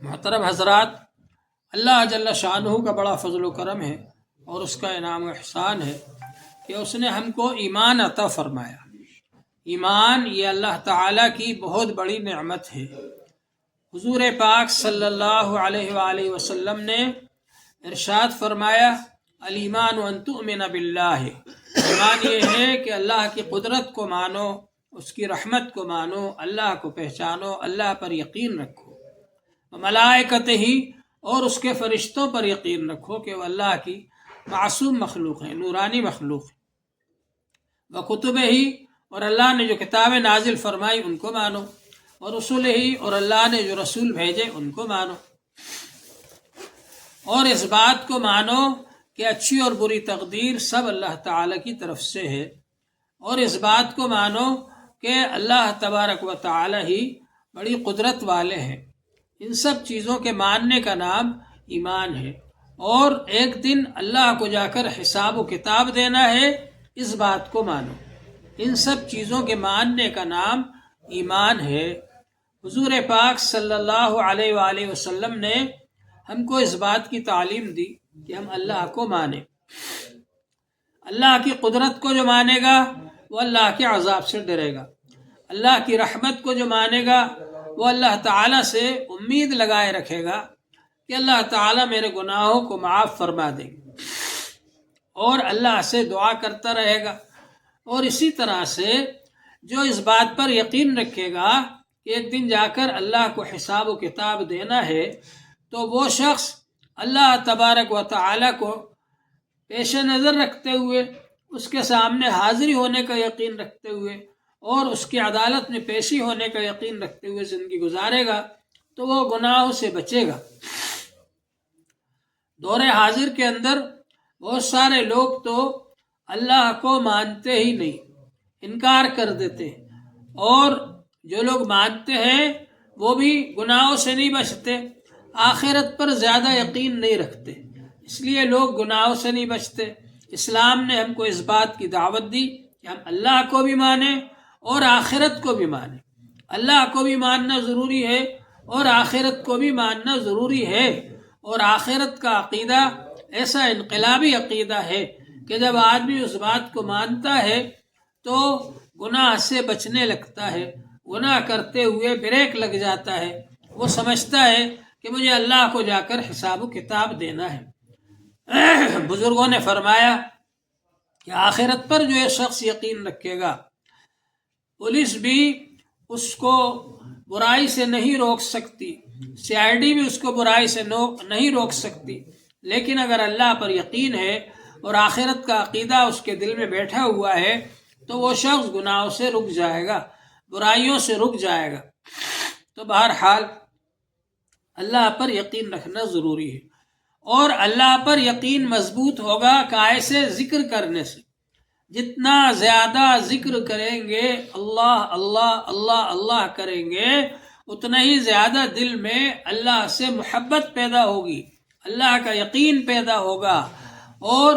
محترم حضرات، اللہ جل شانہ کا بڑا فضل و کرم ہے اور اس کا انعام و احسان ہے کہ اس نے ہم کو ایمان عطا فرمایا۔ ایمان یہ اللہ تعالیٰ کی بہت بڑی نعمت ہے۔ حضور پاک صلی اللہ علیہ وآلہ وسلم نے ارشاد فرمایا، الایمان ان تؤمن باللہ، ایمان یہ ہے کہ اللہ کی قدرت کو مانو، اس کی رحمت کو مانو، اللہ کو پہچانو، اللہ پر یقین رکھو، ملائکتہ ہی اور اس کے فرشتوں پر یقین رکھو کہ وہ اللہ کی معصوم مخلوق ہیں، نورانی مخلوق ہیں، وکتبہ ہی اور اللہ نے جو کتابیں نازل فرمائی ان کو مانو، اور رسول ہی اور اللہ نے جو رسول بھیجے ان کو مانو، اور اس بات کو مانو کہ اچھی اور بری تقدیر سب اللہ تعالیٰ کی طرف سے ہے، اور اس بات کو مانو کہ اللہ تبارک و تعالیٰ ہی بڑی قدرت والے ہیں۔ ان سب چیزوں کے ماننے کا نام ایمان ہے، اور ایک دن اللہ کو جا کر حساب و کتاب دینا ہے، اس بات کو مانو۔ ان سب چیزوں کے ماننے کا نام ایمان ہے۔ حضور پاک صلی اللہ علیہ وآلہ وسلم نے ہم کو اس بات کی تعلیم دی کہ ہم اللہ کو مانیں۔ اللہ کی قدرت کو جو مانے گا وہ اللہ کے عذاب سے ڈرے گا، اللہ کی رحمت کو جو مانے گا وہ اللہ تعالیٰ سے امید لگائے رکھے گا کہ اللہ تعالیٰ میرے گناہوں کو معاف فرما دے گا، اور اللہ سے دعا کرتا رہے گا۔ اور اسی طرح سے جو اس بات پر یقین رکھے گا کہ ایک دن جا کر اللہ کو حساب و کتاب دینا ہے، تو وہ شخص اللہ تبارک و تعالیٰ کو پیش نظر رکھتے ہوئے، اس کے سامنے حاضری ہونے کا یقین رکھتے ہوئے اور اس کی عدالت میں پیشی ہونے کا یقین رکھتے ہوئے زندگی گزارے گا تو وہ گناہوں سے بچے گا۔ دور حاضر کے اندر بہت سارے لوگ تو اللہ کو مانتے ہی نہیں، انکار کر دیتے ہیں، اور جو لوگ مانتے ہیں وہ بھی گناہوں سے نہیں بچتے، آخرت پر زیادہ یقین نہیں رکھتے، اس لیے لوگ گناہوں سے نہیں بچتے۔ اسلام نے ہم کو اس بات کی دعوت دی کہ ہم اللہ کو بھی مانیں اور آخرت کو بھی مانیں۔ اللہ کو بھی ماننا ضروری ہے اور آخرت کو بھی ماننا ضروری ہے، اور آخرت کا عقیدہ ایسا انقلابی عقیدہ ہے کہ جب آدمی اس بات کو مانتا ہے تو گناہ سے بچنے لگتا ہے، گناہ کرتے ہوئے بریک لگ جاتا ہے، وہ سمجھتا ہے کہ مجھے اللہ کو جا کر حساب و کتاب دینا ہے۔ بزرگوں نے فرمایا کہ آخرت پر جو یہ شخص یقین رکھے گا، پولیس بھی اس کو برائی سے نہیں روک سکتی، CID بھی اس کو برائی سے نہیں روک سکتی، لیکن اگر اللہ پر یقین ہے اور آخرت کا عقیدہ اس کے دل میں بیٹھا ہوا ہے تو وہ شخص گناہوں سے رک جائے گا، برائیوں سے رک جائے گا۔ تو بہرحال اللہ پر یقین رکھنا ضروری ہے، اور اللہ پر یقین مضبوط ہوگا کائے سے؟ ذکر کرنے سے۔ جتنا زیادہ ذکر کریں گے، اللہ اللہ اللہ اللہ کریں گے، اتنا ہی زیادہ دل میں اللہ سے محبت پیدا ہوگی، اللہ کا یقین پیدا ہوگا، اور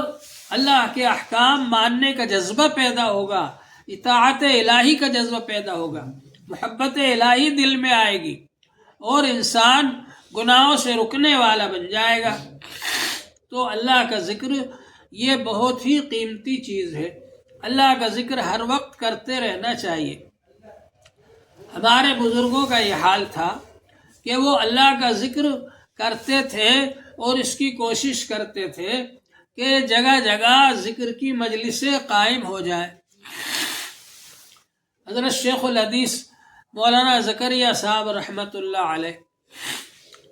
اللہ کے احکام ماننے کا جذبہ پیدا ہوگا، اطاعت الہی کا جذبہ پیدا ہوگا، محبت الہی دل میں آئے گی، اور انسان گناہوں سے رکنے والا بن جائے گا۔ تو اللہ کا ذکر یہ بہت ہی قیمتی چیز ہے، اللہ کا ذکر ہر وقت کرتے رہنا چاہیے۔ ہمارے بزرگوں کا یہ حال تھا کہ وہ اللہ کا ذکر کرتے تھے اور اس کی کوشش کرتے تھے کہ جگہ جگہ ذکر کی مجلسیں قائم ہو جائیں۔ حضرت شیخ الحدیث مولانا زکریا صاحب رحمۃ اللہ علیہ،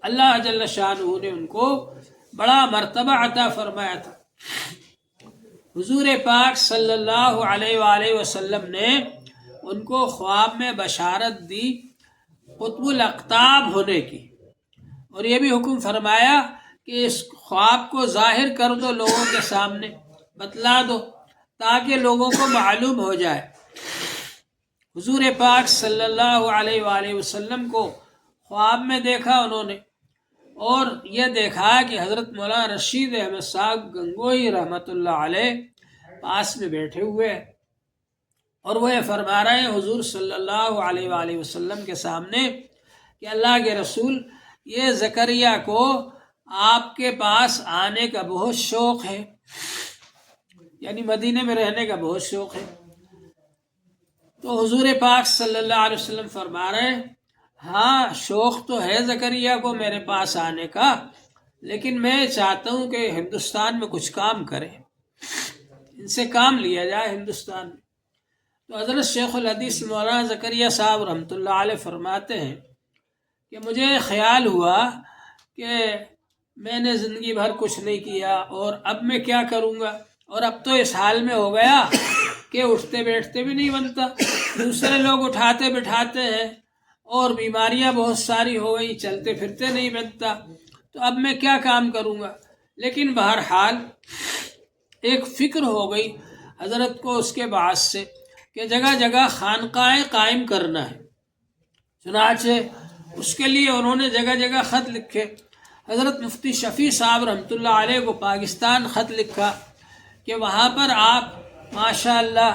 اللہ جل شانہ نے ان کو بڑا مرتبہ عطا فرمایا تھا۔ حضور پاک صلی اللہ علیہ وآلہ وسلم نے ان کو خواب میں بشارت دی قطب الاقطاب ہونے کی، اور یہ بھی حکم فرمایا کہ اس خواب کو ظاہر کر دو، لوگوں کے سامنے بتلا دو تاکہ لوگوں کو معلوم ہو جائے۔ حضور پاک صلی اللہ علیہ وآلہ وسلم کو خواب میں دیکھا انہوں نے، اور یہ دیکھا کہ حضرت مولانا رشید احمد صاحب گنگوئی رحمۃ اللہ علیہ پاس میں بیٹھے ہوئے ہیں، اور وہ یہ فرما رہے ہیں حضور صلی اللہ علیہ وآلہ وسلم کے سامنے کہ اللہ کے رسول یہ زکریا کو آپ کے پاس آنے کا بہت شوق ہے، یعنی مدینے میں رہنے کا بہت شوق ہے۔ تو حضور پاک صلی اللہ علیہ وسلم فرما رہے ہیں ہاں شوق تو ہے زکریا کو میرے پاس آنے کا، لیکن میں چاہتا ہوں کہ ہندوستان میں کچھ کام کرے، ان سے کام لیا جائے ہندوستان میں۔ تو حضرت شیخ الحدیث مولانا زکریا صاحب رحمۃ اللہ علیہ فرماتے ہیں کہ مجھے خیال ہوا کہ میں نے زندگی بھر کچھ نہیں کیا اور اب میں کیا کروں گا، اور اب تو اس حال میں ہو گیا کہ اٹھتے بیٹھتے بھی نہیں بنتا، دوسرے لوگ اٹھاتے بٹھاتے ہیں، اور بیماریاں بہت ساری ہو گئی، چلتے پھرتے نہیں بنتا، تو اب میں کیا کام کروں گا۔ لیکن بہرحال ایک فکر ہو گئی حضرت کو اس کے بعد سے کہ جگہ جگہ خانقاہیں قائم کرنا ہے، چنانچہ اس کے لیے انہوں نے جگہ جگہ خط لکھے۔ حضرت مفتی شفیع صاحب رحمۃ اللہ علیہ کو پاکستان خط لکھا کہ وہاں پر آپ ماشاء اللہ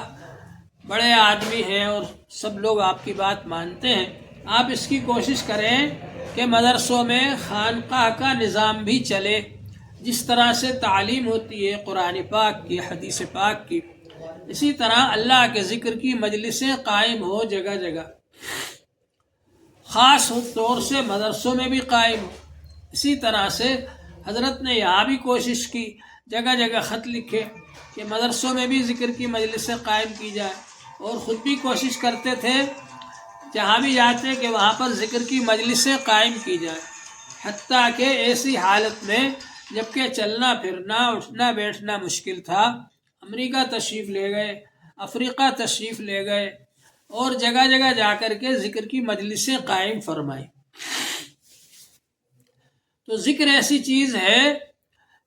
بڑے آدمی ہیں اور سب لوگ آپ کی بات مانتے ہیں، آپ اس کی کوشش کریں کہ مدرسوں میں خانقاہ کا نظام بھی چلے، جس طرح سے تعلیم ہوتی ہے قرآن پاک کی، حدیث پاک کی، اسی طرح اللہ کے ذکر کی مجلسیں قائم ہو جگہ جگہ، خاص طور سے مدرسوں میں بھی قائم ہو۔ اسی طرح سے حضرت نے یہاں بھی کوشش کی، جگہ جگہ خط لکھے کہ مدرسوں میں بھی ذکر کی مجلسیں قائم کی جائے، اور خود بھی کوشش کرتے تھے جہاں بھی جاتے کہ وہاں پر ذکر کی مجلسیں قائم کی جائیں، حتیٰ کہ ایسی حالت میں جبکہ چلنا پھرنا اٹھنا بیٹھنا مشکل تھا، امریکہ تشریف لے گئے، افریقہ تشریف لے گئے، اور جگہ جگہ جا کر کے ذکر کی مجلسیں قائم فرمائی۔ تو ذکر ایسی چیز ہے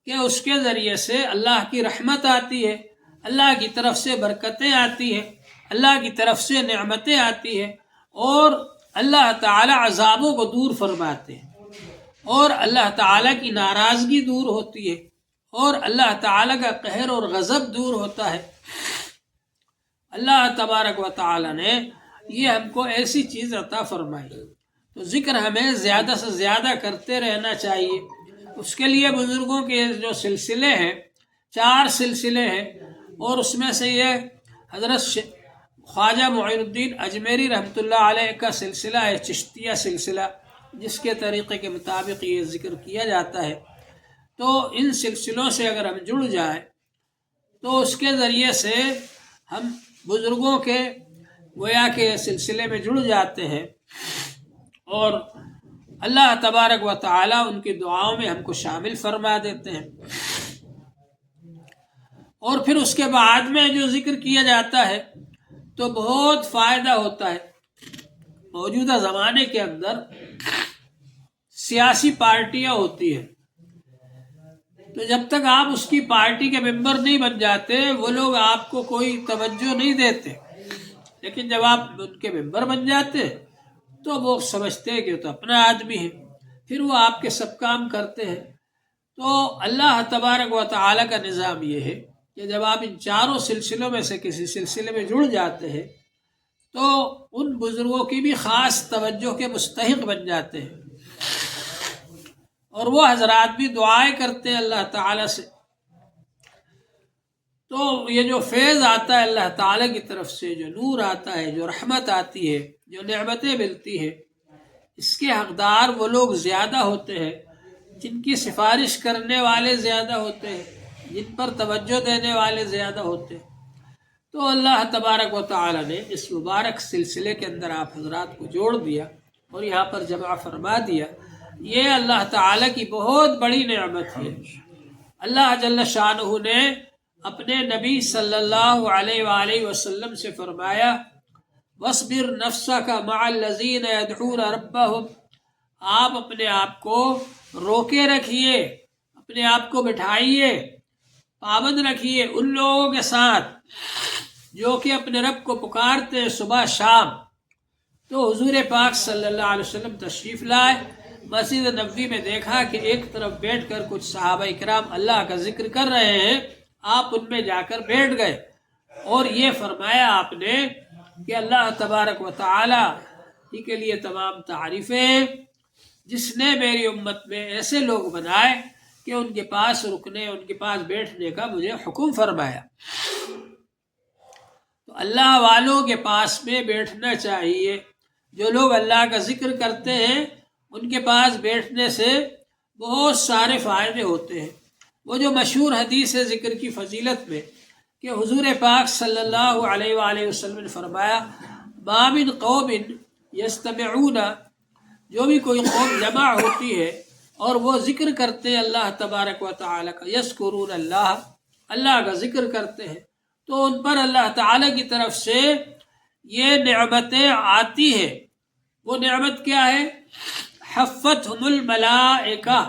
کہ اس کے ذریعے سے اللہ کی رحمت آتی ہے، اللہ کی طرف سے برکتیں آتی ہیں، اللہ کی طرف سے نعمتیں آتی ہیں، اور اللہ تعالی عذابوں کو دور فرماتے ہیں، اور اللہ تعالیٰ کی ناراضگی دور ہوتی ہے، اور اللہ تعالیٰ کا قہر اور غضب دور ہوتا ہے۔ اللہ تبارک و تعالیٰ نے یہ ہم کو ایسی چیز عطا فرمائی، تو ذکر ہمیں زیادہ سے زیادہ کرتے رہنا چاہیے۔ اس کے لیے بزرگوں کے جو سلسلے ہیں 4 سلسلے ہیں، اور اس میں سے یہ حضرت خواجہ معین الدین اجمیری رحمۃ اللہ علیہ کا سلسلہ ہے، چشتیہ سلسلہ، جس کے طریقے کے مطابق یہ ذکر کیا جاتا ہے۔ تو ان سلسلوں سے اگر ہم جڑ جائیں تو اس کے ذریعے سے ہم بزرگوں کے گویا کے سلسلے میں جڑ جاتے ہیں، اور اللہ تبارک و تعالیٰ ان کی دعاؤں میں ہم کو شامل فرما دیتے ہیں۔ اور پھر اس کے بعد میں جو ذکر کیا جاتا ہے تو بہت فائدہ ہوتا ہے۔ موجودہ زمانے کے اندر سیاسی پارٹیاں ہوتی ہیں، تو جب تک آپ اس کی پارٹی کے ممبر نہیں بن جاتے وہ لوگ آپ کو کوئی توجہ نہیں دیتے، لیکن جب آپ ان کے ممبر بن جاتے تو وہ سمجھتے ہیں کہ وہ تو اپنا آدمی ہے، پھر وہ آپ کے سب کام کرتے ہیں۔ تو اللہ تبارک و تعالیٰ کا نظام یہ ہے کہ جب آپ ان 4 سلسلوں میں سے کسی سلسلے میں جڑ جاتے ہیں تو ان بزرگوں کی بھی خاص توجہ کے مستحق بن جاتے ہیں، اور وہ حضرات بھی دعائیں کرتے ہیں اللہ تعالیٰ سے۔ تو یہ جو فیض آتا ہے اللہ تعالیٰ کی طرف سے، جو نور آتا ہے، جو رحمت آتی ہے، جو نعمتیں ملتی ہے، اس کے حقدار وہ لوگ زیادہ ہوتے ہیں جن کی سفارش کرنے والے زیادہ ہوتے ہیں، جن پر توجہ دینے والے زیادہ ہوتے ہیں۔ تو اللہ تبارک و تعالیٰ نے اس مبارک سلسلے کے اندر آپ حضرات کو جوڑ دیا اور یہاں پر جمع فرما دیا، یہ اللہ تعالیٰ کی بہت بڑی نعمت ہے۔ اللہ جل شانہ نے اپنے نبی صلی اللہ علیہ وآلہ وسلم سے فرمایا وَاصْبِرْ نَفْسَكَ مَعَ الَّذِينَ يَدْعُونَ رَبَّهُمْ، آپ اپنے آپ کو روکے رکھیے، اپنے آپ کو بٹھائیے، پابند رکھیے ان لوگوں کے ساتھ جو کہ اپنے رب کو پکارتے ہیں صبح شام۔ تو حضور پاک صلی اللہ علیہ وسلم تشریف لائے، مسجد نبوی میں دیکھا کہ ایک طرف بیٹھ کر کچھ صحابہ کرام اللہ کا ذکر کر رہے ہیں، آپ ان میں جا کر بیٹھ گئے، اور یہ فرمایا آپ نے کہ اللہ تبارک و تعالی ہی کے لیے تمام تعریفیں، جس نے میری امت میں ایسے لوگ بنائے کہ ان کے پاس رکنے، ان کے پاس بیٹھنے کا مجھے حکم فرمایا۔ تو اللہ والوں کے پاس میں بیٹھنا چاہیے۔ جو لوگ اللہ کا ذکر کرتے ہیں ان کے پاس بیٹھنے سے بہت سارے فائدے ہوتے ہیں۔ وہ جو مشہور حدیث ہے ذکر کی فضیلت میں کہ حضور پاک صلی اللہ علیہ وآلہ وسلم نے فرمایا، ما من قوم یستمعون، جو بھی کوئی قوم جمع ہوتی ہے اور وہ ذکر کرتے ہیں اللہ تبارک و تعالیٰ کا، یذکرون اللہ، اللہ کا ذکر کرتے ہیں، تو ان پر اللہ تعالیٰ کی طرف سے یہ نعمتیں آتی ہیں۔ وہ نعمت کیا ہے؟ حفتہم الملائکہ،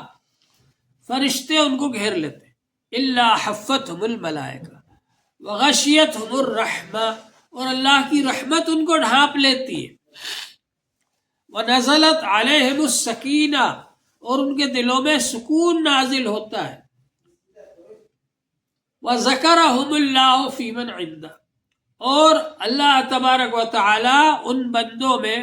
فرشتے ان کو گھیر لیتے، الا حفتہم الملائکہ وغشیتہم الرحمہ، اور اللہ کی رحمت ان کو ڈھانپ لیتی ہے، ونزلت علیہم السکینہ، اور ان کے دلوں میں سکون نازل ہوتا ہے، وذکرہم اللہ فی من عندہ، اور اللہ تبارک و تعالی ان بندوں میں،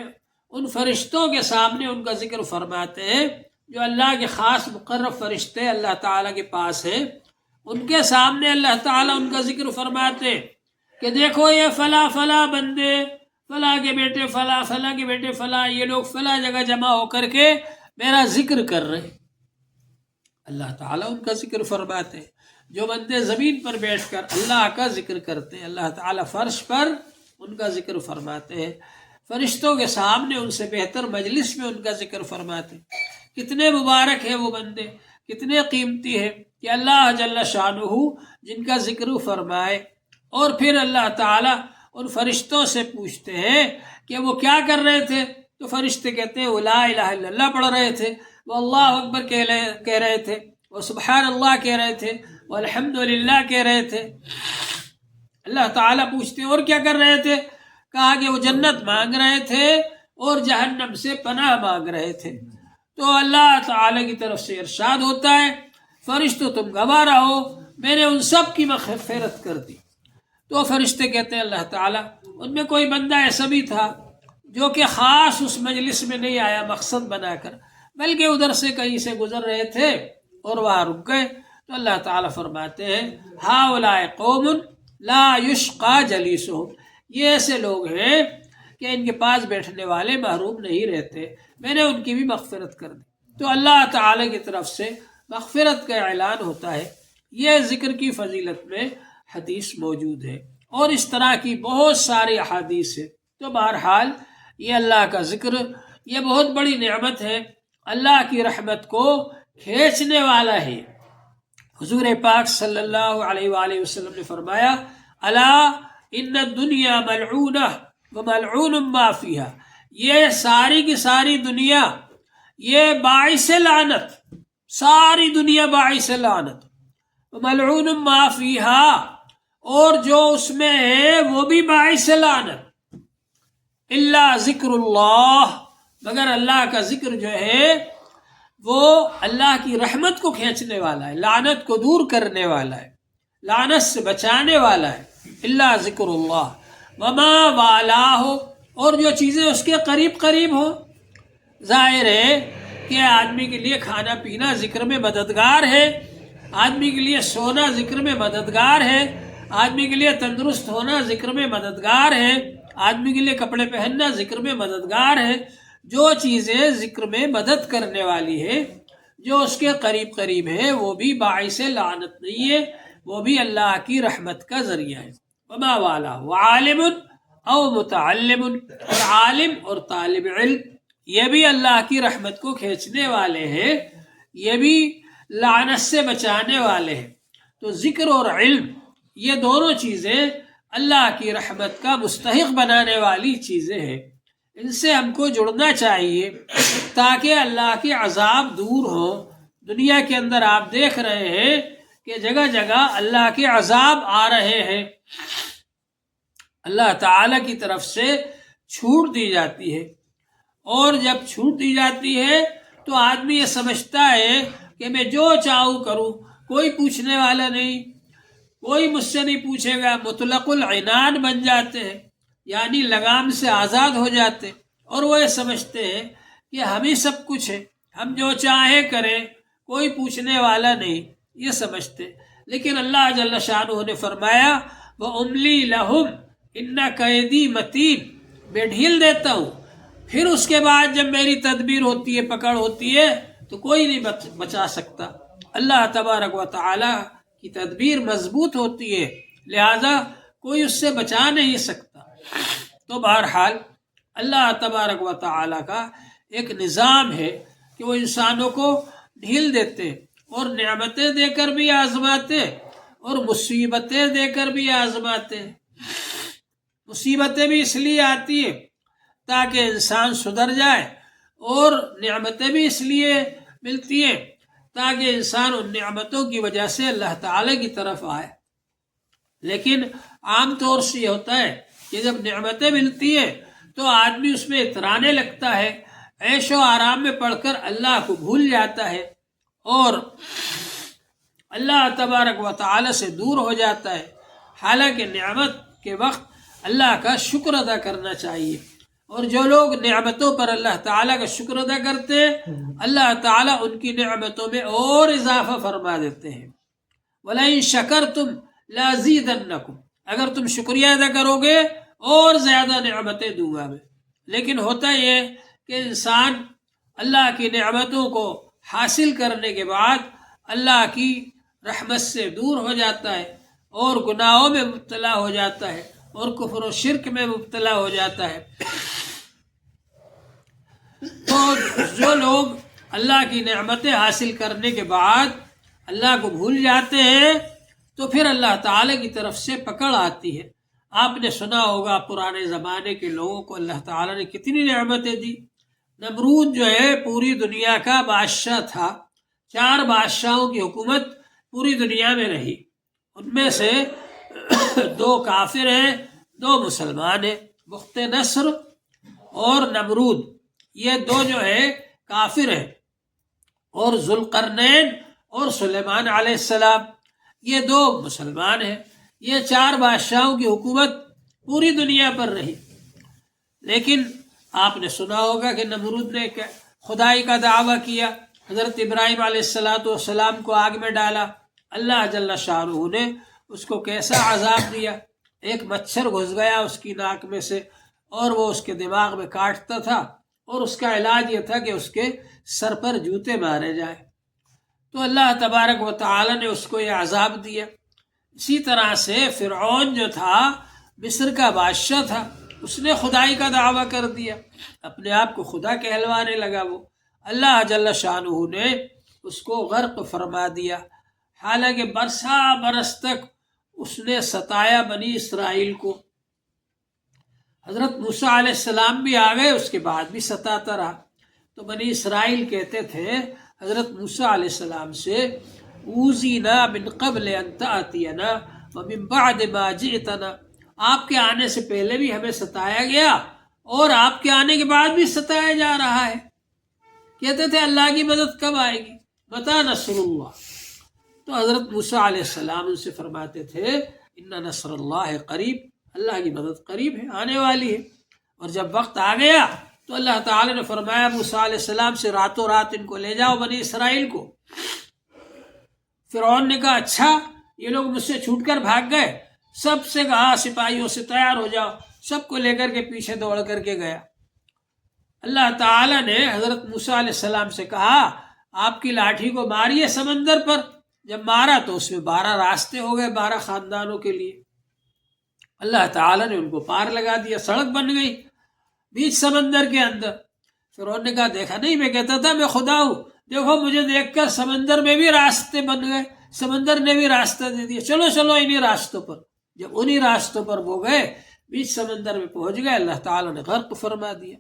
ان فرشتوں کے سامنے ان کا ذکر فرماتے ہیں جو اللہ کے خاص مقرب فرشتے اللہ تعالیٰ کے پاس ہیں۔ ان کے سامنے اللہ تعالیٰ ان کا ذکر فرماتے ہیں کہ دیکھو یہ فلاں فلاں بندے، فلاں کے بیٹے فلاں، فلاں کے بیٹے فلاں، یہ لوگ فلاں جگہ جمع ہو کر کے میرا ذکر کر رہے ہیں۔ اللہ تعالیٰ ان کا ذکر فرماتے ہیں۔ جو بندے زمین پر بیٹھ کر اللہ کا ذکر کرتے ہیں، اللہ تعالیٰ فرش پر ان کا ذکر فرماتے ہیں، فرشتوں کے سامنے ان سے بہتر مجلس میں ان کا ذکر فرماتے ہیں۔ کتنے مبارک ہیں وہ بندے، کتنے قیمتی ہیں کہ اللہ جل شانہ جن کا ذکر فرمائے۔ اور پھر اللہ تعالیٰ ان فرشتوں سے پوچھتے ہیں کہ وہ کیا کر رہے تھے، تو فرشتے کہتے ہیں وہ لا الہ الا اللہ پڑھ رہے تھے، وہ اللہ اکبر کہہ رہے تھے، وہ سبحان اللہ کہہ رہے تھے، وہ الحمدللہ کہہ رہے تھے۔ اللہ تعالیٰ پوچھتے ہیں اور کیا کر رہے تھے، کہا کہ وہ جنت مانگ رہے تھے اور جہنم سے پناہ مانگ رہے تھے۔ تو اللہ تعالیٰ کی طرف سے ارشاد ہوتا ہے، فرشتوں تم گواہ رہو، میں نے ان سب کی مغفرت کر دی۔ تو فرشتے کہتے ہیں اللہ تعالیٰ ان میں کوئی بندہ ایسا بھی تھا جو کہ خاص اس مجلس میں نہیں آیا مقصد بنا کر، بلکہ ادھر سے کہیں سے گزر رہے تھے اور وہاں رک گئے۔ تو اللہ تعالیٰ فرماتے ہیں ہؤلاء قوم لا یشقی جلیسہم، یہ ایسے لوگ ہیں کہ ان کے پاس بیٹھنے والے محروم نہیں رہتے، میں نے ان کی بھی مغفرت کر دی۔ تو اللہ تعالیٰ کی طرف سے مغفرت کا اعلان ہوتا ہے۔ یہ ذکر کی فضیلت میں حدیث موجود ہے، اور اس طرح کی بہت ساری احادیث ہے۔ تو بہرحال یہ اللہ کا ذکر یہ بہت بڑی نعمت ہے، اللہ کی رحمت کو کھینچنے والا ہے۔ حضور پاک صلی اللہ علیہ وآلہ وسلم نے فرمایا، الا ان الدنیا ملعونہ وملعون ما فیہا، یہ ساری کی ساری دنیا یہ باعث لعنت، ساری دنیا باعث لعنت، وملعون ما فیہا، اور جو اس میں ہے وہ بھی باعث لعنت، الا ذکر اللہ، مگر اللہ کا ذکر جو ہے وہ اللہ کی رحمت کو کھینچنے والا ہے، لعنت کو دور کرنے والا ہے، لعنت سے بچانے والا ہے، الا ذکر اللہ وما والہ، اور جو چیزیں اس کے قریب قریب ہوں۔ ظاہر ہے کہ آدمی کے لیے کھانا پینا ذکر میں مددگار ہے، آدمی کے لیے سونا ذکر میں مددگار ہے، آدمی کے لیے تندرست ہونا ذکر میں مددگار ہے، آدمی کے لیے کپڑے پہننا ذکر میں مددگار ہے۔ جو چیزیں ذکر میں مدد کرنے والی ہے، جو اس کے قریب قریب ہے، وہ بھی باعث لعنت نہیں ہے، وہ بھی اللہ کی رحمت کا ذریعہ ہے۔ وما والا وعالم او متعلم، اور عالم اور طالب علم یہ بھی اللہ کی رحمت کو کھینچنے والے ہیں، یہ بھی لعنت سے بچانے والے ہیں۔ تو ذکر اور علم یہ دونوں چیزیں اللہ کی رحمت کا مستحق بنانے والی چیزیں ہیں، ان سے ہم کو جڑنا چاہیے تاکہ اللہ کے عذاب دور ہو۔ دنیا کے اندر آپ دیکھ رہے ہیں کہ جگہ جگہ اللہ کے عذاب آ رہے ہیں، اللہ تعالیٰ کی طرف سے چھوٹ دی جاتی ہے، اور جب چھوٹ دی جاتی ہے تو آدمی یہ سمجھتا ہے کہ میں جو چاہوں کروں، کوئی پوچھنے والا نہیں، کوئی مجھ سے نہیں پوچھے گا، مطلق العنان بن جاتے ہیں، یعنی لگام سے آزاد ہو جاتے، اور وہ یہ سمجھتے ہیں کہ ہم ہی سب کچھ ہے، ہم جو چاہیں کریں، کوئی پوچھنے والا نہیں، یہ سمجھتے. لیکن اللہ جل شانہ نے فرمایا وَأُمْلِي لَهُمْ إِنَّ كَيْدِي مَتِينٌ، میں ڈھیل دیتا ہوں، پھر اس کے بعد جب میری تدبیر ہوتی ہے، پکڑ ہوتی ہے، تو کوئی نہیں بچا سکتا. اللہ تبارک و تعالی کی تدبیر مضبوط ہوتی ہے، لہذا کوئی اس سے بچا نہیں سکتا. تو بہرحال اللہ تبارک و تعالی کا ایک نظام ہے کہ وہ انسانوں کو ڈھیل دیتے اور نعمتیں دے کر بھی آزماتے اور مصیبتیں دے کر بھی آزماتے. مصیبتیں بھی اس لیے آتی ہیں تاکہ انسان سدھر جائے، اور نعمتیں بھی اس لیے ملتی ہیں تاکہ انسان ان نعمتوں کی وجہ سے اللہ تعالی کی طرف آئے. لیکن عام طور سے یہ ہوتا ہے کہ جب نعمتیں ملتی ہیں تو آدمی اس میں اترانے لگتا ہے، عیش و آرام میں پڑھ کر اللہ کو بھول جاتا ہے اور اللہ تبارک و تعالی سے دور ہو جاتا ہے. حالانکہ نعمت کے وقت اللہ کا شکر ادا کرنا چاہیے، اور جو لوگ نعمتوں پر اللہ تعالیٰ کا شکر ادا کرتے ہیں، اللہ تعالیٰ ان کی نعمتوں میں اور اضافہ فرما دیتے ہیں. وَلَئِن شَكَرْتُمْ لَأَزِيدَنَّكُمْ، اگر تم شکریہ ادا کرو گے اور زیادہ نعمتیں دوں گا میں. لیکن ہوتا یہ کہ انسان اللہ کی نعمتوں کو حاصل کرنے کے بعد اللہ کی رحمت سے دور ہو جاتا ہے اور گناہوں میں مبتلا ہو جاتا ہے اور کفر و شرک میں مبتلا ہو جاتا ہے. تو جو لوگ اللہ کی نعمتیں حاصل کرنے کے بعد اللہ کو بھول جاتے ہیں تو پھر اللہ تعالی کی طرف سے پکڑ آتی ہے. آپ نے سنا ہوگا پرانے زمانے کے لوگوں کو اللہ تعالی نے کتنی نعمتیں دی. نمرود جو ہے پوری دنیا کا بادشاہ تھا، 4 بادشاہوں کی حکومت پوری دنیا میں رہی. ان میں سے 2 کافر ہیں، 2 مسلمان ہیں، بخت نصر اور نمرود. یہ 2 جو ہے کافر ہیں، اور ذوالقرنین اور سلیمان علیہ السلام یہ 2 مسلمان ہیں. یہ 4 بادشاہوں کی حکومت پوری دنیا پر رہی. لیکن آپ نے سنا ہوگا کہ نمرود نے خدائی کا دعویٰ کیا، حضرت ابراہیم علیہ السلام کو آگ میں ڈالا. اللہ جل شانہ نے اس کو کیسا عذاب دیا. ایک مچھر گھس گیا اس کی ناک میں سے اور وہ اس کے دماغ میں کاٹتا تھا، اور اس کا علاج یہ تھا کہ اس کے سر پر جوتے مارے جائے. تو اللہ تبارک و تعالی نے اس کو یہ عذاب دیا. اسی طرح سے فرعون جو تھا مصر کا بادشاہ تھا، اس نے خدائی کا دعویٰ کر دیا، اپنے آپ کو خدا کہلوانے لگا. وہ اللہ جل شانہ نے اس کو غرق فرما دیا. حالانکہ برس تک اس نے ستایا بنی اسرائیل کو. حضرت موسیٰ علیہ السلام بھی آ گئے، اس کے بعد بھی ستاتا رہا. تو بنی اسرائیل کہتے تھے حضرت موسیٰ علیہ السلام سے اوذینا من قبل ان تأتینا ومن بعد ما جئتنا، آپ کے آنے سے پہلے بھی ہمیں ستایا گیا اور آپ کے آنے کے بعد بھی ستایا جا رہا ہے. کہتے تھے اللہ کی مدد کب آئے گی، متی نصر اللہ. تو حضرت موسیٰ علیہ السلام ان سے فرماتے تھے ان نصر اللہ قریب، اللہ کی مدد قریب ہے، آنے والی ہے. اور جب وقت آ گیا تو اللہ تعالی نے فرمایا موسیٰ علیہ السلام سے راتوں رات ان کو لے جاؤ بنی اسرائیل کو. فرعون نے کہا اچھا یہ لوگ مجھ سے چھوٹ کر بھاگ گئے، سب سے کہا سپاہیوں سے تیار ہو جاؤ، سب کو لے کر کے پیچھے دوڑ کر کے گیا. اللہ تعالی نے حضرت موسیٰ علیہ السلام سے کہا آپ کی لاٹھی کو ماریے سمندر پر. جب مارا تو اس میں 12 راستے ہو گئے 12 خاندانوں کے لیے. اللہ تعالی نے ان کو پار لگا دیا، سڑک بن گئی بیچ سمندر کے اندر. فرعون نے کہا دیکھا نہیں میں کہتا تھا میں خدا ہوں، دیکھو مجھے دیکھ کر سمندر میں بھی راستے بن گئے، سمندر نے بھی راستہ دے دیا، چلو چلو انہی راستوں پر. جب انہی راستوں پر وہ گئے بیچ سمندر میں پہنچ گئے، اللہ تعالیٰ نے غرق فرما دیا.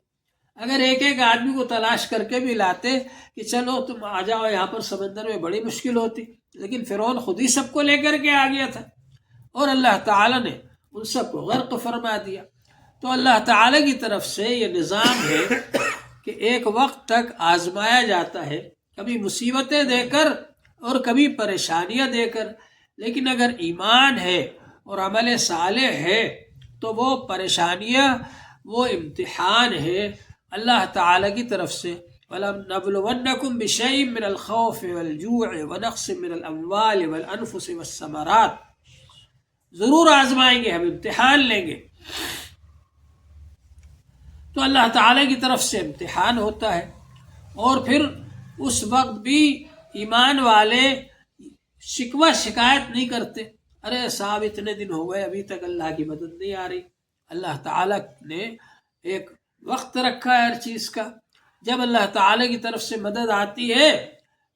اگر ایک ایک آدمی کو تلاش کر کے بھی لاتے کہ چلو تم آ جاؤ یہاں پر سمندر میں، بڑی مشکل ہوتی. لیکن فرعون خود ہی سب کو لے کر کے آ گیا تھا اور اللہ تعالیٰ نے ان سب کو غرق فرما دیا. تو اللہ تعالیٰ کی طرف سے یہ نظام ہے کہ ایک وقت تک آزمایا جاتا ہے، کبھی مصیبتیں دے کر اور کبھی پریشانیاں دے کر. لیکن اگر ایمان ہے اور عمل صالح ہے تو وہ پریشانیاں وہ امتحان ہے اللہ تعالیٰ کی طرف سے. وَلَنَبْلُوَنَّكُمْ بِشَيْءٍ مِّنَ الْخَوْفِ وَالْجُوعِ وَنَقْصٍ مِّنَ الْأَمْوَالِ وَالْأَنفُسِ وَالثَّمَرَاتِ، ضرور آزمائیں گے، ہم امتحان لیں گے۔ تو اللہ تعالیٰ کی طرف سے امتحان ہوتا ہے، اور پھر اس وقت بھی ایمان والے شکوہ شکایت نہیں کرتے، ارے صاحب اتنے دن ہو گئے ابھی تک اللہ کی مدد نہیں آ رہی۔ اللہ تعالیٰ نے ایک وقت رکھا ہے ہر چیز کا، جب اللہ تعالیٰ کی طرف سے مدد آتی ہے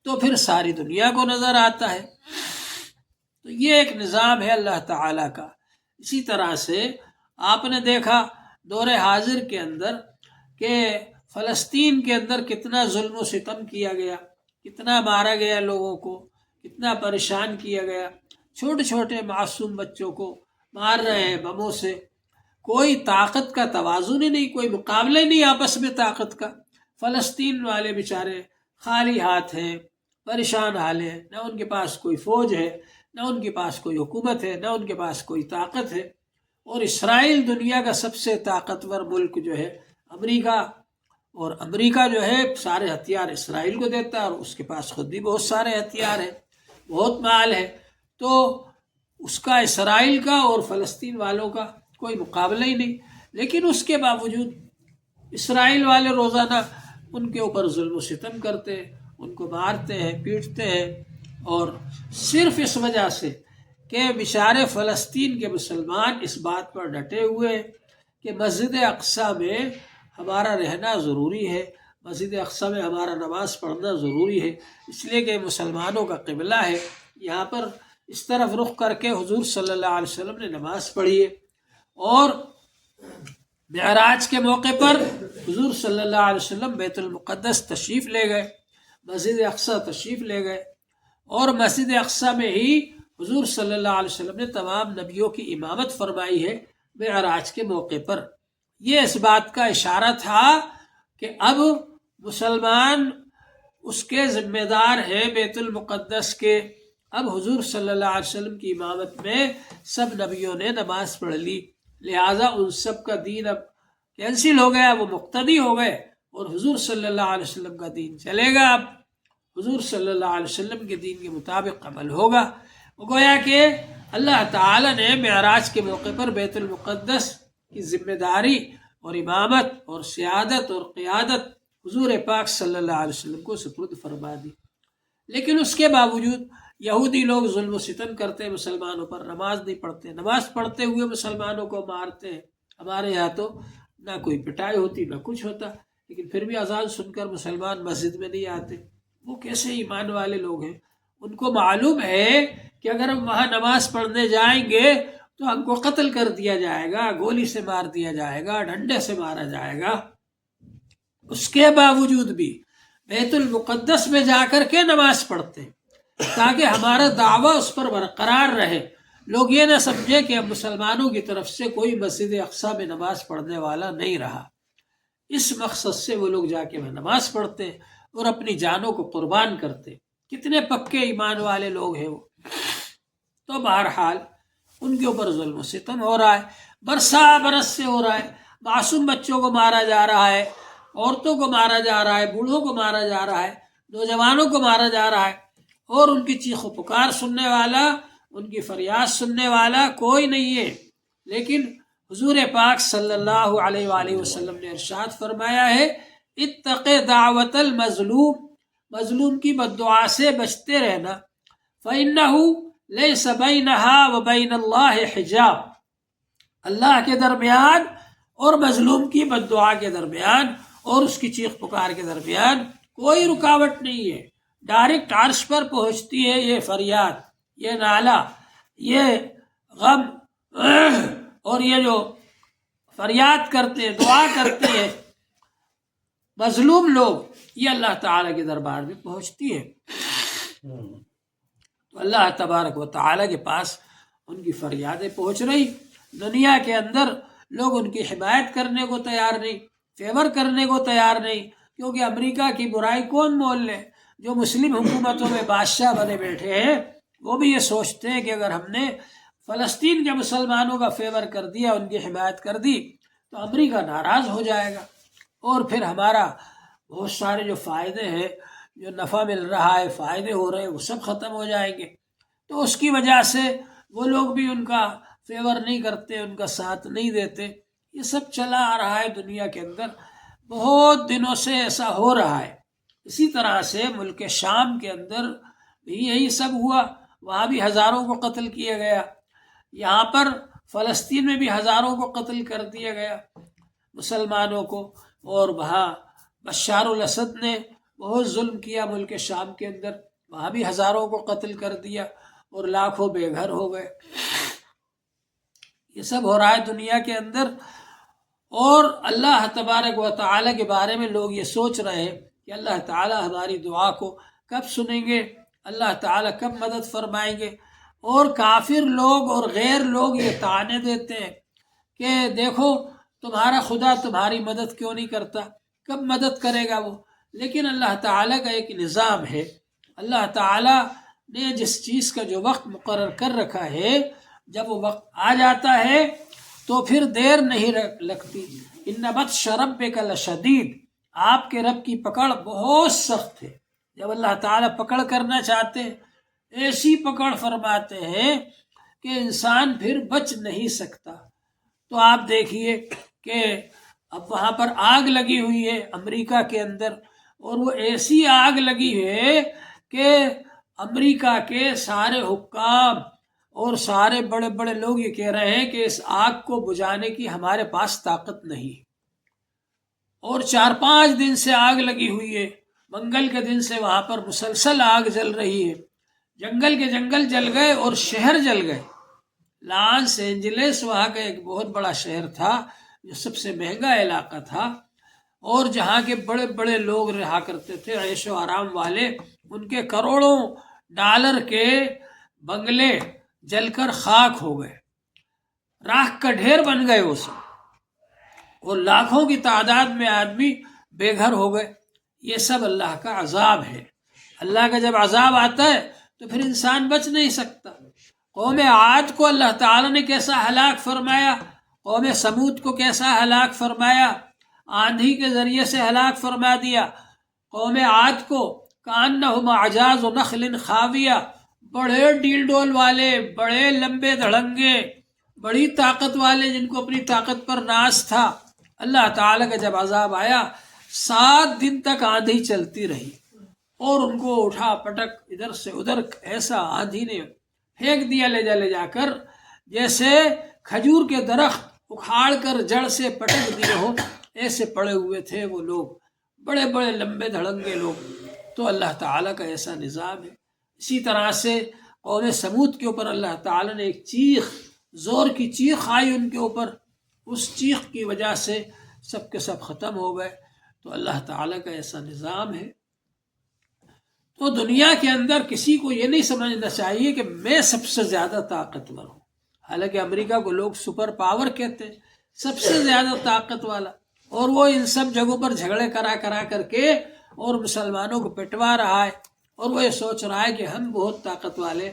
تو پھر ساری دنیا کو نظر آتا ہے۔ تو یہ ایک نظام ہے اللہ تعالیٰ کا۔ اسی طرح سے آپ نے دیکھا دور حاضر کے اندر کہ فلسطین کے اندر کتنا ظلم و ستم کیا گیا، کتنا مارا گیا لوگوں کو، کتنا پریشان کیا گیا، چھوٹے چھوٹے معصوم بچوں کو مار رہے ہیں بموں سے، کوئی طاقت کا توازن ہی نہیں، کوئی مقابلہ ہی نہیں آپس میں طاقت کا۔ فلسطین والے بیچارے خالی ہاتھ ہیں، پریشان حال ہیں، نہ ان کے پاس کوئی فوج ہے، نہ ان کے پاس کوئی حکومت ہے، نہ ان کے پاس کوئی طاقت ہے۔ اور اسرائیل دنیا کا سب سے طاقتور ملک جو ہے امریکہ، اور امریکہ جو ہے سارے ہتھیار اسرائیل کو دیتا ہے، اور اس کے پاس خود بھی بہت سارے ہتھیار ہیں، بہت مال ہے، تو اس کا اسرائیل کا اور فلسطین والوں کا کوئی مقابلہ ہی نہیں۔ لیکن اس کے باوجود اسرائیل والے روزانہ ان کے اوپر ظلم و ستم کرتے ہیں، ان کو مارتے ہیں، پیٹتے ہیں، اور صرف اس وجہ سے کہ بیچارے فلسطین کے مسلمان اس بات پر ڈٹے ہوئے ہیں کہ مسجد اقصیٰ میں ہمارا رہنا ضروری ہے، مسجد اقصیٰ میں ہمارا نماز پڑھنا ضروری ہے، اس لیے کہ مسلمانوں کا قبلہ ہے، یہاں پر اس طرف رخ کر کے حضور صلی اللہ علیہ وسلم نے نماز پڑھی ہے۔ اور معراج کے موقع پر حضور صلی اللہ علیہ وسلم بیت المقدس تشریف لے گئے، مسجد اقصیٰ تشریف لے گئے، اور مسجد اقصیٰ میں ہی حضور صلی اللہ علیہ وسلم نے تمام نبیوں کی امامت فرمائی ہے معراج کے موقع پر۔ یہ اس بات کا اشارہ تھا کہ اب مسلمان اس کے ذمہ دار ہیں بیت المقدس کے، اب حضور صلی اللہ علیہ وسلم کی امامت میں سب نبیوں نے نماز پڑھ لی، لہٰذا ان سب کا دین اب کینسل ہو گیا، وہ مقتدی ہو گئے، اور حضور صلی اللہ علیہ وسلم کا دین چلے گا، اب حضور صلی اللہ علیہ وسلم کے دین کے مطابق عمل ہوگا۔ گویا کہ اللہ تعالیٰ نے معراج کے موقع پر بیت المقدس کی ذمہ داری اور امامت اور سیادت اور قیادت حضور پاک صلی اللہ علیہ وسلم کو سپرد فرما دی۔ لیکن اس کے باوجود یہودی لوگ ظلم و ستم کرتے ہیں مسلمانوں پر، نماز نہیں پڑھتے، نماز پڑھتے ہوئے مسلمانوں کو مارتے ہیں۔ ہمارے یہاں تو نہ کوئی پٹائی ہوتی نہ کچھ ہوتا، لیکن پھر بھی اذان سن کر مسلمان مسجد میں نہیں آتے۔ وہ کیسے ایمان والے لوگ ہیں؟ ان کو معلوم ہے کہ اگر ہم وہاں نماز پڑھنے جائیں گے تو ہم کو قتل کر دیا جائے گا، گولی سے مار دیا جائے گا، ڈنڈے سے مارا جائے گا۔ اس کے باوجود بھی بیت المقدس میں جا کر کے نماز پڑھتے تاکہ ہمارا دعویٰ اس پر برقرار رہے، لوگ یہ نہ سمجھے کہ اب مسلمانوں کی طرف سے کوئی مسجد اقصیٰ میں نماز پڑھنے والا نہیں رہا۔ اس مقصد سے وہ لوگ جا کے وہاں نماز پڑھتے اور اپنی جانوں کو قربان کرتے۔ کتنے پکے ایمان والے لوگ ہیں وہ۔ تو بہرحال ان کے اوپر ظلم و ستم ہو رہا ہے، برس سے ہو رہا ہے، معصوم بچوں کو مارا جا رہا ہے، عورتوں کو مارا جا رہا ہے، بوڑھوں کو مارا جا رہا ہے، نوجوانوں کو مارا جا رہا ہے، اور ان کی چیخ و پکار سننے والا، ان کی فریاد سننے والا کوئی نہیں ہے۔ لیکن حضور پاک صلی اللہ علیہ وآلہ وسلم نے ارشاد فرمایا ہے، اتق دعوت المظلوم، مظلوم کی بد دعا سے بچتے رہنا، فإنہ لیس بینہا وبین اللہ حجاب، اللہ کے درمیان اور مظلوم کی بد دعا کے درمیان اور اس کی چیخ پکار کے درمیان کوئی رکاوٹ نہیں ہے، ڈائریکٹ عرش پر پہنچتی ہے یہ فریاد، یہ نالہ، یہ غم، اور یہ جو فریاد کرتے ہیں، دعا کرتے ہیں مظلوم لوگ، یہ اللہ تعالیٰ کے دربار میں پہنچتی ہے۔ تو اللہ تبارک و تعالیٰ کے پاس ان کی فریادیں پہنچ رہی، دنیا کے اندر لوگ ان کی حمایت کرنے کو تیار نہیں، فیور کرنے کو تیار نہیں، کیونکہ امریکہ کی برائی کون مول لے؟ جو مسلم حکومتوں میں بادشاہ بنے بیٹھے ہیں وہ بھی یہ سوچتے ہیں کہ اگر ہم نے فلسطین کے مسلمانوں کا فیور کر دیا، ان کی حمایت کر دی، تو امریکہ ناراض ہو جائے گا، اور پھر ہمارا بہت سارے جو فائدے ہیں، جو نفع مل رہا ہے، فائدے ہو رہے ہیں، وہ سب ختم ہو جائیں گے۔ تو اس کی وجہ سے وہ لوگ بھی ان کا فیور نہیں کرتے، ان کا ساتھ نہیں دیتے۔ یہ سب چلا آ رہا ہے دنیا کے اندر، بہت دنوں سے ایسا ہو رہا ہے۔ اسی طرح سے ملک شام کے اندر بھی یہی سب ہوا، وہاں بھی ہزاروں کو قتل کیا گیا، یہاں پر فلسطین میں بھی ہزاروں کو قتل کر دیا گیا مسلمانوں کو، اور وہاں بشار الاسد نے بہت ظلم کیا ملک شام کے اندر، وہاں بھی ہزاروں کو قتل کر دیا اور لاکھوں بے گھر ہو گئے۔ یہ سب ہو رہا ہے دنیا کے اندر، اور اللہ تبارک و تعالیٰ کے بارے میں لوگ یہ سوچ رہے ہیں کہ اللہ تعالیٰ ہماری دعا کو کب سنیں گے، اللہ تعالیٰ کب مدد فرمائیں گے۔ اور کافر لوگ اور غیر لوگ یہ طعنے دیتے ہیں کہ دیکھو تمہارا خدا تمہاری مدد کیوں نہیں کرتا، کب مدد کرے گا وہ۔ لیکن اللہ تعالیٰ کا ایک نظام ہے، اللہ تعالیٰ نے جس چیز کا جو وقت مقرر کر رکھا ہے، جب وہ وقت آ جاتا ہے تو پھر دیر نہیں لگتی۔ ان بطش ربک لشدید، آپ کے رب کی پکڑ بہت سخت ہے۔ جب اللہ تعالیٰ پکڑ کرنا چاہتے ہیں، ایسی پکڑ فرماتے ہیں کہ انسان پھر بچ نہیں سکتا۔ تو آپ دیکھیے کہ اب وہاں پر آگ لگی ہوئی ہے امریکہ کے اندر، اور وہ ایسی آگ لگی ہے کہ امریکہ کے سارے حکام اور سارے بڑے بڑے لوگ یہ کہہ رہے ہیں کہ اس آگ کو بجھانے کی ہمارے پاس طاقت نہیں، اور 4-5 دن سے آگ لگی ہوئی ہے۔ منگل کے دن سے وہاں پر مسلسل آگ جل رہی ہے، جنگل کے جنگل جل گئے اور شہر جل گئے۔ لاس اینجلس وہاں کا ایک بہت بڑا شہر تھا، جو سب سے مہنگا علاقہ تھا، اور جہاں کے بڑے بڑے لوگ رہا کرتے تھے عیش و آرام والے، ان کے کروڑوں ڈالر کے بنگلے جل کر خاک ہو گئے، راکھ کا ڈھیر بن گئے وہ سب، اور لاکھوں کی تعداد میں آدمی بے گھر ہو گئے۔ یہ سب اللہ کا عذاب ہے۔ اللہ کا جب عذاب آتا ہے تو پھر انسان بچ نہیں سکتا۔ قوم عاد کو اللہ تعالیٰ نے کیسا ہلاک فرمایا، قوم سمود کو کیسا ہلاک فرمایا، آندھی کے ذریعے سے ہلاک فرما دیا۔ قوم عاد کو کأنہم اعجاز نخل خاویہ، بڑے ڈیل ڈول والے، بڑے لمبے دھڑنگے، بڑی طاقت والے، جن کو اپنی طاقت پر ناز تھا، اللہ تعالیٰ کا جب عذاب آیا 7 دن تک آندھی چلتی رہی، اور ان کو اٹھا پٹک ادھر سے ادھر، ایسا آندھی نے پھینک دیا لے جا کر، جیسے کھجور کے درخت اکھاڑ کر جڑ سے پٹک دیے ہو، ایسے پڑے ہوئے تھے وہ لوگ، بڑے بڑے لمبے دھڑنگے لوگ۔ تو اللہ تعالیٰ کا ایسا نظام ہے۔ اسی طرح سے قوم سمود کے اوپر اللہ تعالیٰ نے ایک چیخ، زور کی چیخ آئی ان کے اوپر، اس چیخ کی وجہ سے سب کے سب ختم ہو گئے۔ تو اللہ تعالیٰ کا ایسا نظام ہے۔ تو دنیا کے اندر کسی کو یہ نہیں سمجھنا چاہیے کہ میں سب سے زیادہ طاقتور ہوں، حالانکہ امریکہ کو لوگ سپر پاور کہتے ہیں، سب سے زیادہ طاقت والا، اور وہ ان سب جگہوں پر جھگڑے کرا کر کے اور مسلمانوں کو پٹوا رہا ہے، اور وہ یہ سوچ رہا ہے کہ ہم بہت طاقت والے۔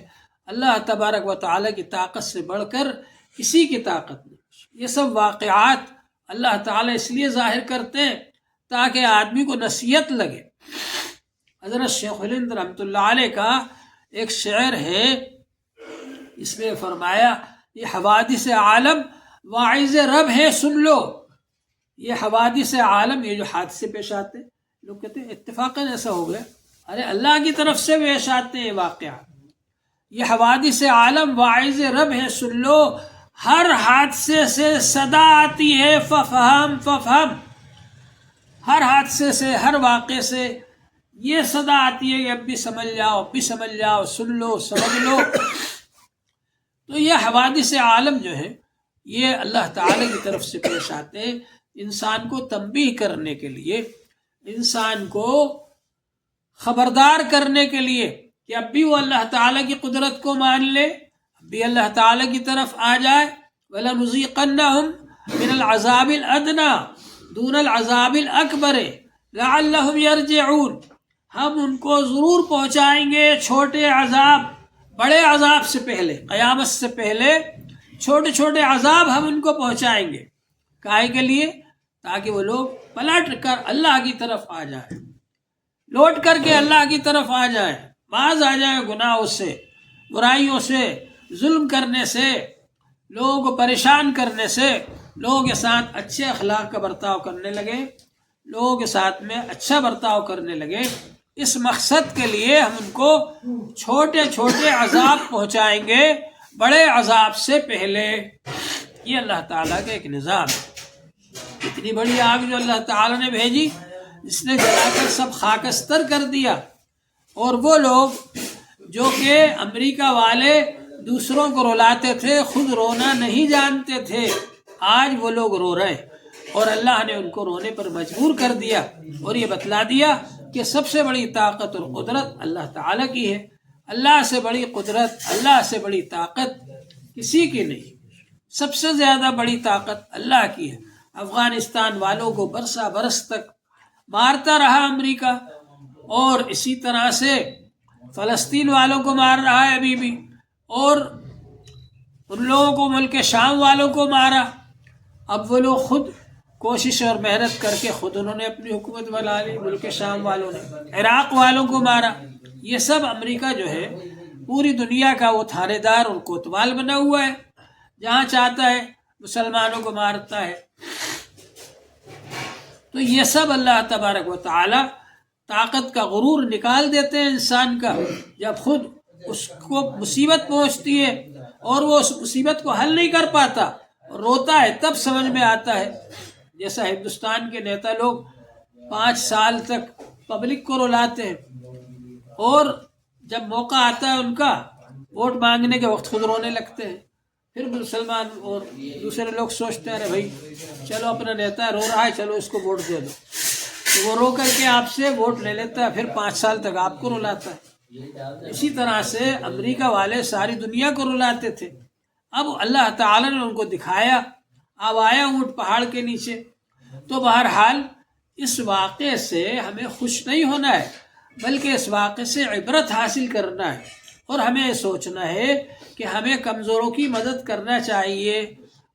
اللہ تبارک و تعالیٰ کی طاقت سے بڑھ کر کسی کی طاقت نہیں۔ یہ سب واقعات اللہ تعالیٰ اس لیے ظاہر کرتے ہیں تاکہ آدمی کو نصیحت لگے۔ حضرت شیخ ہند رحمۃ اللہ علیہ کا ایک شعر ہے، اس میں فرمایا یہ حوادث عالم واعظ رب ہے سن لو۔ یہ حوادث عالم، یہ جو حادثے پیش آتے ہیں، لوگ کہتے ہیں اتفاقاً ایسا ہو گیا، ارے اللہ کی طرف سے پیش آتے ہیں واقعات۔ یہ حوادث عالم واعظ رب ہے سن لو، ہر حادثے سے صدا آتی ہے ففہم ففہم۔ ہر حادثے سے، ہر واقعے سے یہ صدا آتی ہے کہ اب بھی سمجھ جاؤ، اب بھی سمجھ جاؤ، سن لو، سمجھ لو۔ تو یہ حوادث عالم جو ہے یہ اللہ تعالیٰ کی طرف سے پیش آتے ہیں، انسان کو تنبیہ کرنے کے لیے، انسان کو خبردار کرنے کے لیے کہ اب بھی وہ اللہ تعالیٰ کی قدرت کو مان لے، اب بھی اللہ تعالیٰ کی طرف آ جائے۔ وَلَنُذِيقَنَّهُمْ مِنَ الْعَذَابِ الْأَدْنَى دُونَ الْعَذَابِ الْأَكْبَرِ لَعَلَّهُمْ يَرْجِعُونَ، ہم ان کو ضرور پہنچائیں گے چھوٹے عذاب، بڑے عذاب سے پہلے، قیامت سے پہلے چھوٹے چھوٹے عذاب ہم ان کو پہنچائیں گے۔ کائے کے لیے؟ تاکہ وہ لوگ پلٹ کر اللہ کی طرف آ جائیں، لوٹ کر کے اللہ کی طرف آ جائیں، باز آ جائیں گناہوں سے، برائیوں سے، ظلم کرنے سے، لوگوں کو پریشان کرنے سے، لوگوں کے ساتھ اچھے اخلاق کا برتاؤ کرنے لگے، لوگوں کے ساتھ میں اچھا برتاؤ کرنے لگے۔ اس مقصد کے لیے ہم ان کو چھوٹے چھوٹے عذاب پہنچائیں گے بڑے عذاب سے پہلے۔ یہ اللہ تعالیٰ کا ایک نظام ہے۔ اتنی بڑی آگ جو اللہ تعالیٰ نے بھیجی، جس نے جلا کر سب خاکستر کر دیا، اور وہ لوگ جو کہ امریکہ والے دوسروں کو رلاتے تھے، خود رونا نہیں جانتے تھے، آج وہ لوگ رو رہے ہیں، اور اللہ نے ان کو رونے پر مجبور کر دیا، اور یہ بتلا دیا کہ سب سے بڑی طاقت اور قدرت اللہ تعالیٰ کی ہے۔ اللہ سے بڑی قدرت، اللہ سے بڑی طاقت کسی کی نہیں، سب سے زیادہ بڑی طاقت اللہ کی ہے۔ افغانستان والوں کو برسہ برس تک مارتا رہا امریکہ، اور اسی طرح سے فلسطین والوں کو مار رہا ہے ابھی بھی، اور ان لوگوں کو ملک شام والوں کو مارا۔ اب وہ لوگ خود کوشش اور محنت کر کے خود انہوں نے اپنی حکومت بنا لی، ملک شام والوں نے عراق والوں کو مارا۔ یہ سب امریکہ جو ہے پوری دنیا کا وہ تھانے دار اور کوتوال بنا ہوا ہے، جہاں چاہتا ہے مسلمانوں کو مارتا ہے۔ تو یہ سب اللہ تبارک و تعالی طاقت کا غرور نکال دیتے ہیں انسان کا، جب خود اس کو مصیبت پہنچتی ہے اور وہ اس مصیبت کو حل نہیں کر پاتا، روتا ہے، تب سمجھ میں آتا ہے۔ جیسا ہندوستان کے نیتا لوگ 5 سال تک پبلک کو رلاتے ہیں، اور جب موقع آتا ہے ان کا ووٹ مانگنے کے وقت خود رونے لگتے ہیں۔ پھر مسلمان اور دوسرے لوگ سوچتے ہیں ارے بھائی چلو اپنا نیتا رو رہا ہے، چلو اس کو ووٹ دے دو، تو وہ رو کر کے آپ سے ووٹ لے لیتا ہے، پھر 5 سال تک آپ کو رلاتا ہے۔ اسی طرح سے امریکہ والے ساری دنیا کو رلاتے تھے۔ اب اللہ تعالیٰ نے ان کو دکھایا، اب آیا اونٹ پہاڑ کے نیچے۔ تو بہرحال اس واقعے سے ہمیں خوش نہیں ہونا ہے، بلکہ اس واقعے سے عبرت حاصل کرنا ہے، اور ہمیں یہ سوچنا ہے کہ ہمیں کمزوروں کی مدد کرنا چاہیے،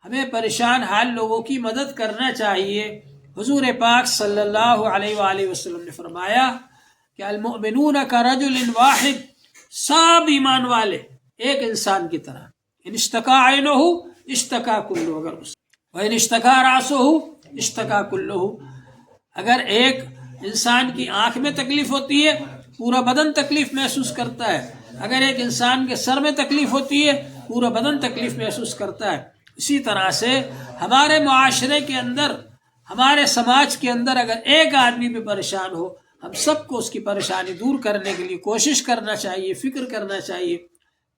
ہمیں پریشان حال لوگوں کی مدد کرنا چاہیے۔ حضور پاک صلی اللہ علیہ وآلہ وسلم نے فرمایا کہ المؤمنون کرجل واحد، سب ایمان والے ایک انسان کی طرح، ان اشتکا عینہ اشتکا کلہ، اگر وَإِنِ اشْتَكَا رَأْسُهُ اشْتَكَا كُلُّهُ، اگر ایک انسان کی آنکھ میں تکلیف ہوتی ہے پورا بدن تکلیف محسوس کرتا ہے، اگر ایک انسان کے سر میں تکلیف ہوتی ہے پورا بدن تکلیف محسوس کرتا ہے۔ اسی طرح سے ہمارے معاشرے کے اندر، ہمارے سماج کے اندر اگر ایک آدمی بھی پریشان ہو، ہم سب کو اس کی پریشانی دور کرنے کے لیے کوشش کرنا چاہیے، فکر کرنا چاہیے،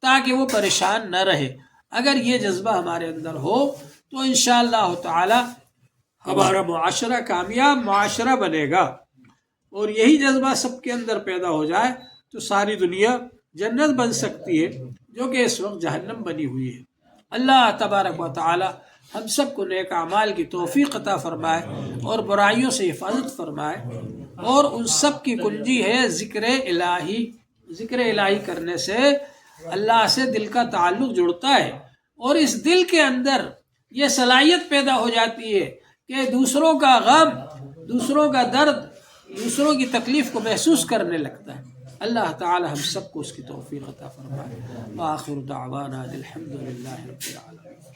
تاکہ وہ پریشان نہ رہے۔ اگر یہ جذبہ ہمارے اندر ہو تو انشاءاللہ تعالی ہمارا معاشرہ کامیاب معاشرہ بنے گا، اور یہی جذبہ سب کے اندر پیدا ہو جائے تو ساری دنیا جنت بن سکتی ہے، جو کہ اس وقت جہنم بنی ہوئی ہے۔ اللہ تبارک و تعالی ہم سب کو نیک اعمال کی توفیق عطا فرمائے، اور برائیوں سے حفاظت فرمائے، اور ان سب کی کنجی ہے ذکر الہی۔ ذکر الہی کرنے سے اللہ سے دل کا تعلق جڑتا ہے، اور اس دل کے اندر یہ صلاحیت پیدا ہو جاتی ہے کہ دوسروں کا غم، دوسروں کا درد، دوسروں کی تکلیف کو محسوس کرنے لگتا ہے۔ اللہ تعالی ہم سب کو اس کی توفیق عطا فرمائے۔ وآخر دعوانا الحمد للہ رب العالمین۔